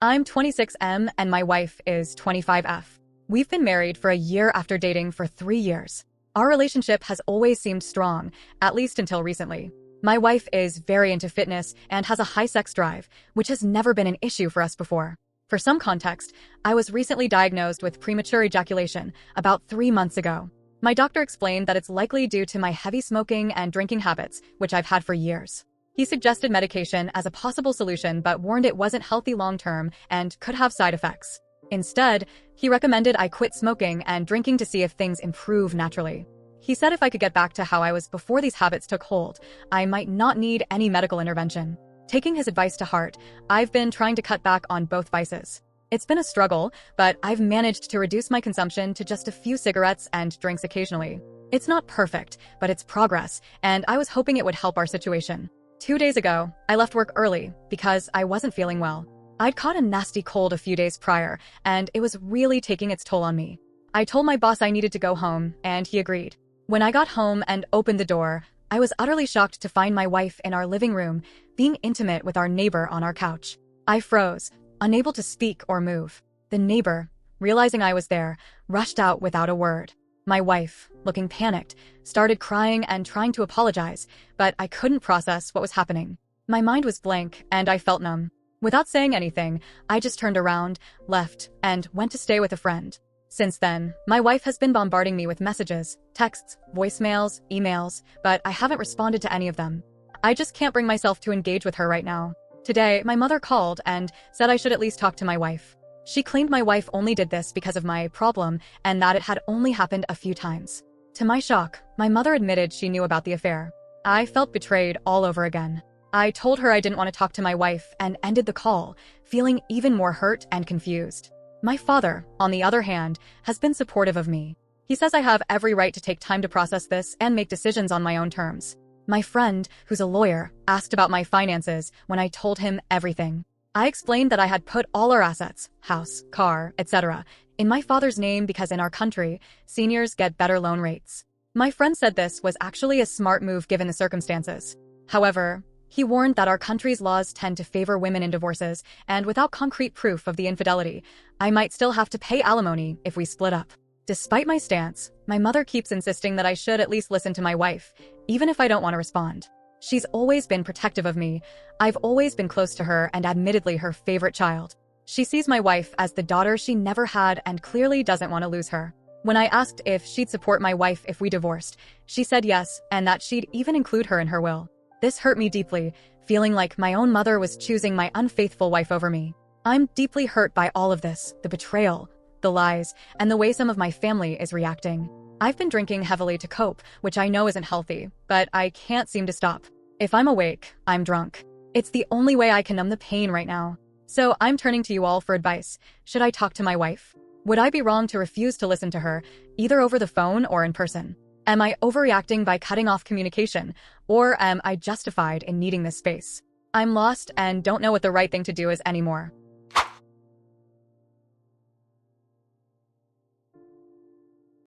I'm 26M and my wife is 25F. We've been married for a year after dating for 3 years. Our relationship has always seemed strong, at least until recently. My wife is very into fitness and has a high sex drive, which has never been an issue for us before. For some context, I was recently diagnosed with premature ejaculation about 3 months ago. My doctor explained that it's likely due to my heavy smoking and drinking habits, which I've had for years. He suggested medication as a possible solution but warned it wasn't healthy long-term and could have side effects. Instead, he recommended I quit smoking and drinking to see if things improve naturally. He said if I could get back to how I was before these habits took hold, I might not need any medical intervention. Taking his advice to heart, I've been trying to cut back on both vices. It's been a struggle, but I've managed to reduce my consumption to just a few cigarettes and drinks occasionally. It's not perfect, but it's progress, and I was hoping it would help our situation. 2 days ago, I left work early because I wasn't feeling well. I'd caught a nasty cold a few days prior, and it was really taking its toll on me. I told my boss I needed to go home, and he agreed. When I got home and opened the door, I was utterly shocked to find my wife in our living room, being intimate with our neighbor on our couch. I froze, unable to speak or move. The neighbor, realizing I was there, rushed out without a word. My wife, looking panicked, started crying and trying to apologize, but I couldn't process what was happening. My mind was blank, and I felt numb. Without saying anything, I just turned around, left, and went to stay with a friend. Since then, my wife has been bombarding me with messages, texts, voicemails, emails, but I haven't responded to any of them. I just can't bring myself to engage with her right now. Today, my mother called and said I should at least talk to my wife. She claimed my wife only did this because of my problem and that it had only happened a few times. To my shock, my mother admitted she knew about the affair. I felt betrayed all over again. I told her I didn't want to talk to my wife and ended the call, feeling even more hurt and confused. My father, on the other hand, has been supportive of me. He says I have every right to take time to process this and make decisions on my own terms. My friend, who's a lawyer, asked about my finances when I told him everything. I explained that I had put all our assets, house, car, etc., in my father's name because in our country, seniors get better loan rates. My friend said this was actually a smart move given the circumstances. However, he warned that our country's laws tend to favor women in divorces, and without concrete proof of the infidelity, I might still have to pay alimony if we split up. Despite my stance, my mother keeps insisting that I should at least listen to my wife, even if I don't want to respond. She's always been protective of me. I've always been close to her and admittedly her favorite child. She sees my wife as the daughter she never had and clearly doesn't want to lose her. When I asked if she'd support my wife if we divorced, she said yes, and that she'd even include her in her will. This hurt me deeply, feeling like my own mother was choosing my unfaithful wife over me. I'm deeply hurt by all of this, the betrayal, the lies, and the way some of my family is reacting. I've been drinking heavily to cope, which I know isn't healthy, but I can't seem to stop. If I'm awake, I'm drunk. It's the only way I can numb the pain right now. So I'm turning to you all for advice. Should I talk to my wife? Would I be wrong to refuse to listen to her, either over the phone or in person? Am I overreacting by cutting off communication, or am I justified in needing this space? I'm lost and don't know what the right thing to do is anymore.